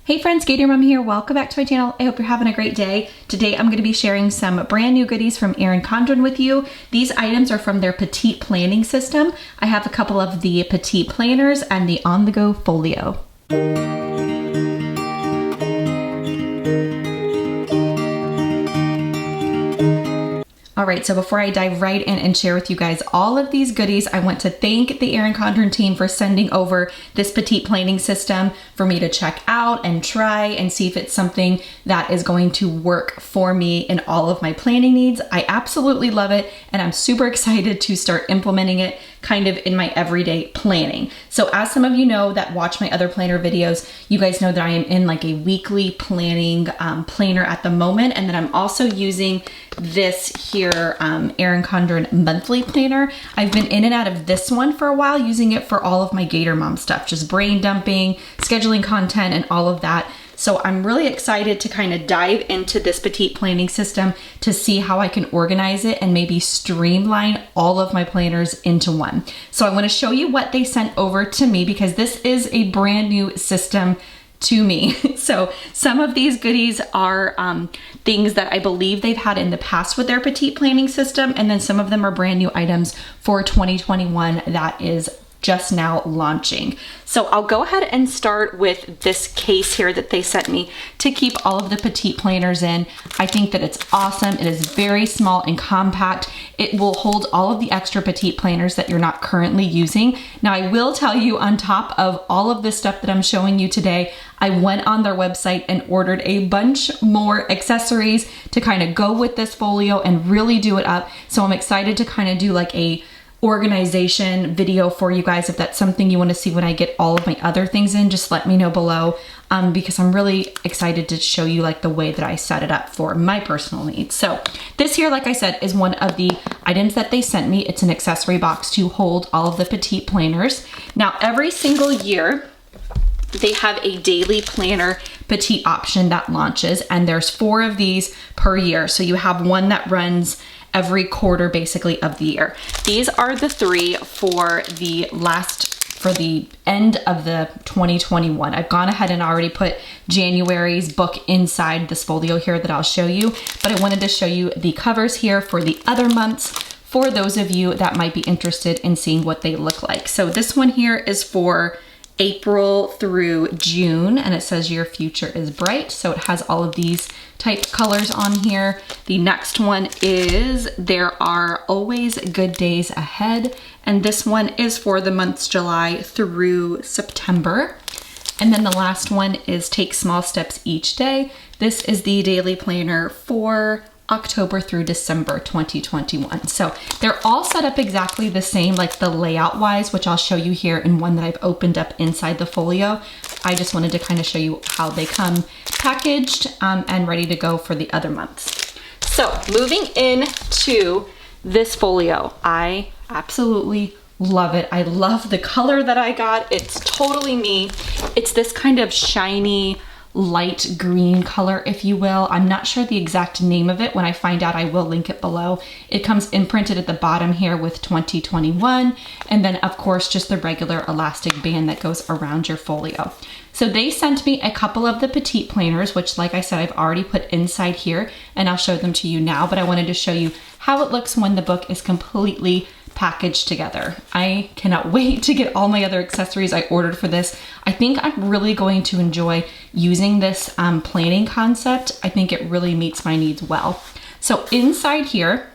Hey friends, Gator Mom here. Welcome back to my channel. I hope you're having a great day. Today I'm going to be sharing some brand new goodies from Erin Condren with you. These items are from their Petite planning system. I have a couple of the Petite planners and the on-the-go folio. All right, so before I dive right in and share with you guys all of these goodies, I want to thank the Erin Condren team for sending over this Petite planning system for me to check out and try and see if it's something that is going to work for me in all of my planning needs. I absolutely love it, and I'm super excited to start implementing it kind of in my everyday planning. So as some of you know that watch my other planner videos, you guys know that I am in like a weekly planning planner at the moment, and then I'm also using this here Erin Condren monthly planner. I've been in and out of this one for a while, using it for all of my Gator Mom stuff, just brain dumping, scheduling content, and all of that. So I'm really excited to kind of dive into this Petite planning system to see how I can organize it and maybe streamline all of my planners into one. So I want to show you what they sent over to me because this is a brand new system to me. So some of these goodies are things that I believe they've had in the past with their Petite planning system, and then some of them are brand new items for 2021 that is just now launching. So I'll go ahead and start with this case here that they sent me to keep all of the Petite planners in. I think that it's awesome. It is very small and compact. It will hold all of the extra Petite planners that you're not currently using. Now I will tell you, on top of all of this stuff that I'm showing you today, I went on their website and ordered a bunch more accessories to kind of go with this folio and really do it up. So I'm excited to kind of do like a organization video for you guys. If that's something you want to see when I get all of my other things in, just let me know below, because I'm really excited to show you like the way that I set it up for my personal needs. So this here, like I said, is one of the items that they sent me. It's an accessory box to hold all of the Petite planners. Now every single year they have a daily planner Petite option that launches, and there's 4 of these per year. So you have one that runs every quarter basically of the year. These are the 3 for the end of the 2021. I've gone ahead and already put January's book inside this folio here that I'll show you, but I wanted to show you the covers here for the other months for those of you that might be interested in seeing what they look like. So this one here is for April through June, and it says your future is bright. So it has all of these type colors on here. The next one is there are always good days ahead, and this one is for the months July through September. And then the last one is take small steps each day. This is the daily planner for October through December 2021. So they're all set up exactly the same, like the layout wise, which I'll show you here in one that I've opened up inside the folio. I just wanted to kind of show you how they come packaged and ready to go for the other months. So moving into this folio, I absolutely love it. I love the color that I got. It's totally me. It's this kind of shiny light green color, if you will. I'm not sure the exact name of it. When I find out, I will link it below. It comes imprinted at the bottom here with 2021, and then of course just the regular elastic band that goes around your folio. So they sent me a couple of the Petite planners, which like I said, I've already put inside here, and I'll show them to you now, but I wanted to show you how it looks when the book is completely packaged together. I cannot wait to get all my other accessories I ordered for this. I think I'm really going to enjoy using this planning concept. I think it really meets my needs well. So inside here,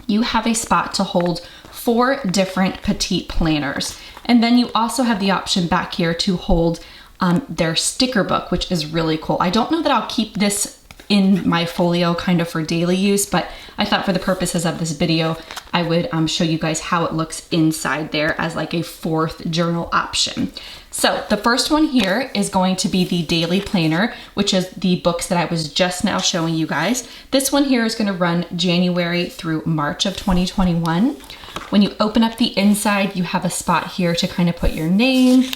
you have a spot to hold 4 different Petite planners. And then you also have the option back here to hold their sticker book, which is really cool. I don't know that I'll keep this in my folio kind of for daily use, but I thought for the purposes of this video, I would show you guys how it looks inside there as like a 4th journal option. So the first one here is going to be the daily planner, which is the books that I was just now showing you guys. This one here is going to run January through March of 2021. When you open up the inside, you have a spot here to kind of put your name,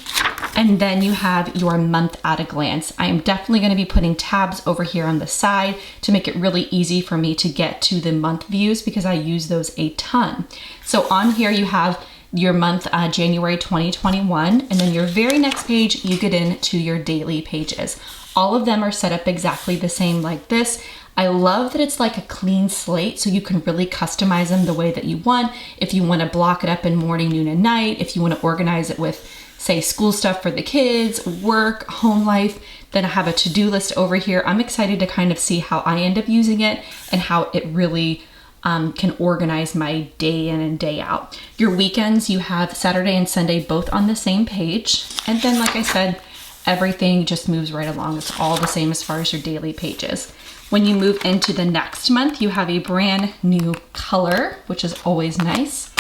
and then you have your month at a glance. I am definitely going to be putting tabs over here on the side to make it really easy for me to get to the month views because I use those a ton. So on here you have your month, January 2021. And then your very next page, you get into your daily pages. All of them are set up exactly the same like this. I love that it's like a clean slate, so you can really customize them the way that you want. If you want to block it up in morning, noon, and night, if you want to organize it with, say, school stuff for the kids, work, home life, then I have a to-do list over here. I'm excited to kind of see how I end up using it and how it really can organize my day in and day out. Your weekends, you have Saturday and Sunday both on the same page. And then, like I said, everything just moves right along. It's all the same as far as your daily pages. When you move into the next month, you have a brand new color, which is always nice.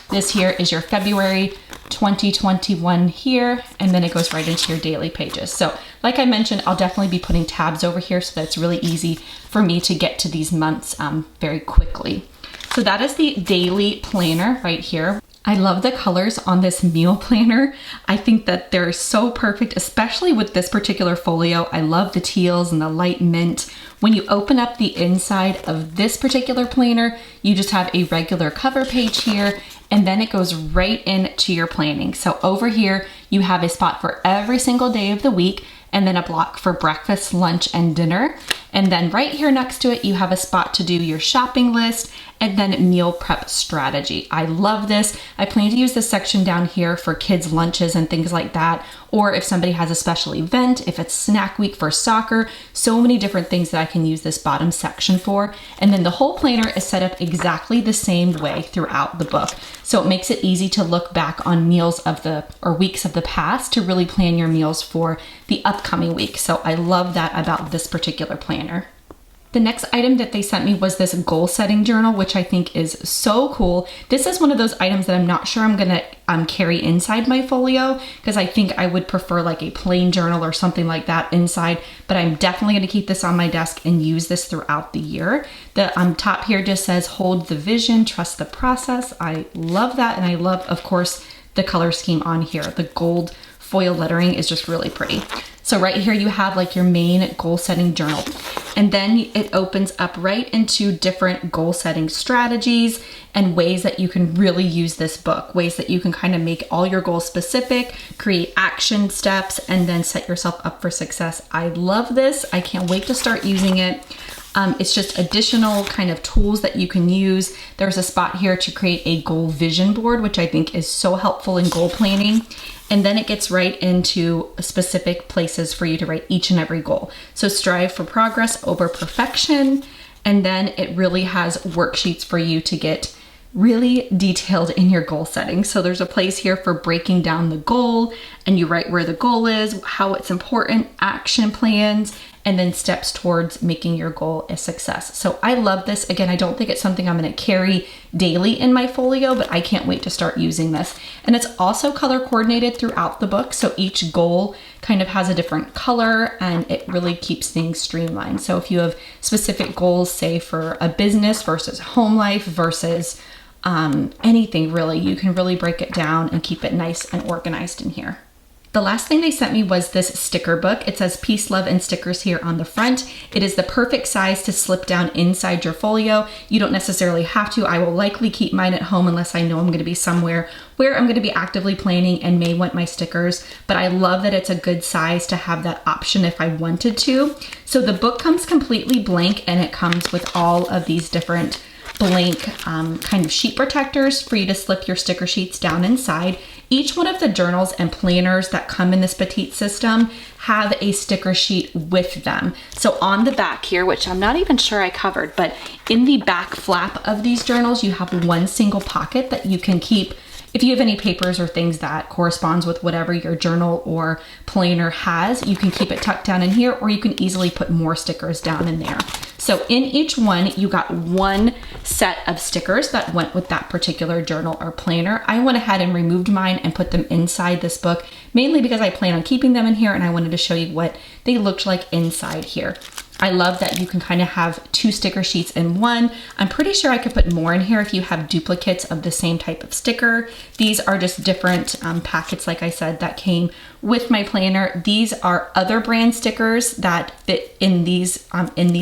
This here is your February 2021 here, and then it goes right into your daily pages. So like I mentioned, I'll definitely be putting tabs over here so that it's really easy for me to get to these months very quickly. So that is the daily planner right here. I love the colors on this meal planner. I think that they're so perfect, especially with this particular folio. I love the teals and the light mint. When you open up the inside of this particular planner, you just have a regular cover page here, and then it goes right into your planning. So over here, you have a spot for every single day of the week, and then a block for breakfast, lunch, and dinner. And then right here next to it, you have a spot to do your shopping list and then meal prep strategy. I love this. I plan to use this section down here for kids' lunches and things like that. Or if somebody has a special event, if it's snack week for soccer, so many different things that I can use this bottom section for. And then the whole planner is set up exactly the same way throughout the book. So it makes it easy to look back on meals of the, or weeks of the past to really plan your meals for the upcoming week. So I love that about this particular planner. The next item that they sent me was this goal setting journal, which I think is so cool. This is one of those items that I'm not sure I'm gonna carry inside my folio, because I think I would prefer like a plain journal or something like that inside, but I'm definitely gonna keep this on my desk and use this throughout the year. The top here just says, hold the vision, trust the process. I love that, and I love, of course, the color scheme on here. The gold foil lettering is just really pretty. So right here you have like your main goal setting journal, and then it opens up right into different goal setting strategies and ways that you can really use this book, ways that you can kind of make all your goals specific, create action steps, and then set yourself up for success. I love this. I can't wait to start using it. It's just additional kind of tools that you can use. There's a spot here to create a goal vision board, which I think is so helpful in goal planning. And then it gets right into specific places for you to write each and every goal. So strive for progress over perfection. And then it really has worksheets for you to get really detailed in your goal setting. So there's a place here for breaking down the goal, and you write where the goal is, how it's important, action plans, and then steps towards making your goal a success. So I love this. Again, I don't think it's something I'm gonna carry daily in my folio, but I can't wait to start using this. And it's also color coordinated throughout the book. So each goal kind of has a different color, and it really keeps things streamlined. So if you have specific goals, say for a business versus home life versus anything really, you can really break it down and keep it nice and organized in here. The last thing they sent me was this sticker book. It says peace, love, and stickers here on the front. It is the perfect size to slip down inside your folio. You don't necessarily have to. I will likely keep mine at home unless I know I'm going to be somewhere where I'm going to be actively planning and may want my stickers. But I love that it's a good size to have that option if I wanted to. So the book comes completely blank, and it comes with all of these different blank kind of sheet protectors for you to slip your sticker sheets down inside. Each one of the journals and planners that come in this Petite system have a sticker sheet with them. So on the back here, which I'm not even sure I covered, but in the back flap of these journals, you have one single pocket that you can keep if you have any papers or things that corresponds with whatever your journal or planner has. You can keep it tucked down in here, or you can easily put more stickers down in there. So in each one, you got one set of stickers that went with that particular journal or planner. I went ahead and removed mine and put them inside this book, mainly because I plan on keeping them in here, and I wanted to show you what they looked like inside here. I love that you can kind of have 2 sticker sheets in one. I'm pretty sure I could put more in here if you have duplicates of the same type of sticker. These are just different packets, like I said, that came with my planner. These are other brand stickers that fit in these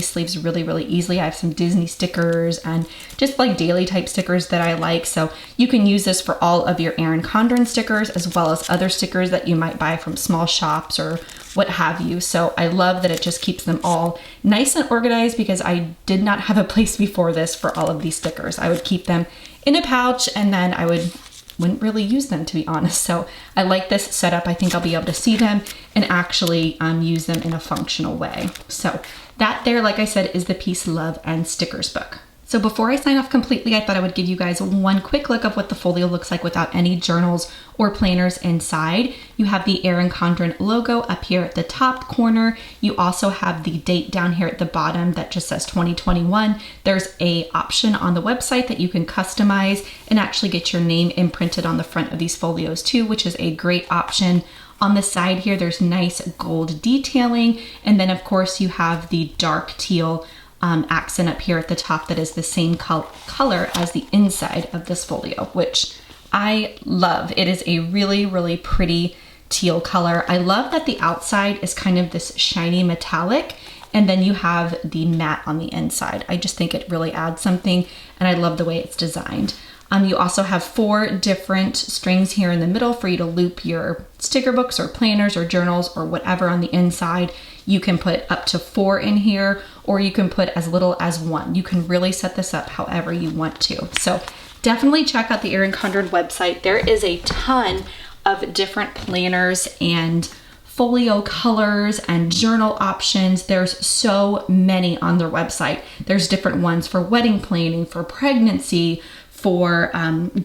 sleeves really, really easily. I have some Disney stickers and just like daily type stickers that I like. So you can use this for all of your Erin Condren stickers, as well as other stickers that you might buy from small shops or what have you. So I love that it just keeps them all nice and organized, because I did not have a place before this for all of these stickers. I would keep them in a pouch and then I wouldn't really use them, to be honest. So I like this setup. I think I'll be able to see them and actually use them in a functional way. So that there, like I said, is the Peace, Love, and Stickers book. So before I sign off completely, I thought I would give you guys one quick look of what the folio looks like without any journals or planners inside. You have the Erin Condren logo up here at the top corner. You also have the date down here at the bottom that just says 2021. There's a option on the website that you can customize and actually get your name imprinted on the front of these folios too, which is a great option. On the side here, there's nice gold detailing. And then of course you have the dark teal accent up here at the top that is the same color as the inside of this folio, which I love. It is a really, really pretty teal color. I love that the outside is kind of this shiny metallic, and then you have the matte on the inside. I just think it really adds something, and I love the way it's designed. You also have 4 different strings here in the middle for you to loop your sticker books or planners or journals or whatever on the inside. You can put up to 4 in here, or you can put as little as 1. You can really set this up however you want to. So definitely check out the Erin Condren website. There is a ton of different planners and folio colors and journal options. There's so many on their website. There's different ones for wedding planning, for pregnancy, for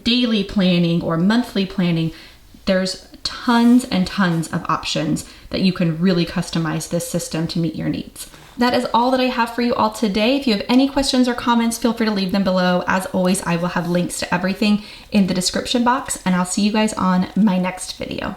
daily planning or monthly planning. There's tons and tons of options that you can really customize this system to meet your needs. That is all that I have for you all today. If you have any questions or comments, feel free to leave them below. As always, I will have links to everything in the description box, and I'll see you guys on my next video.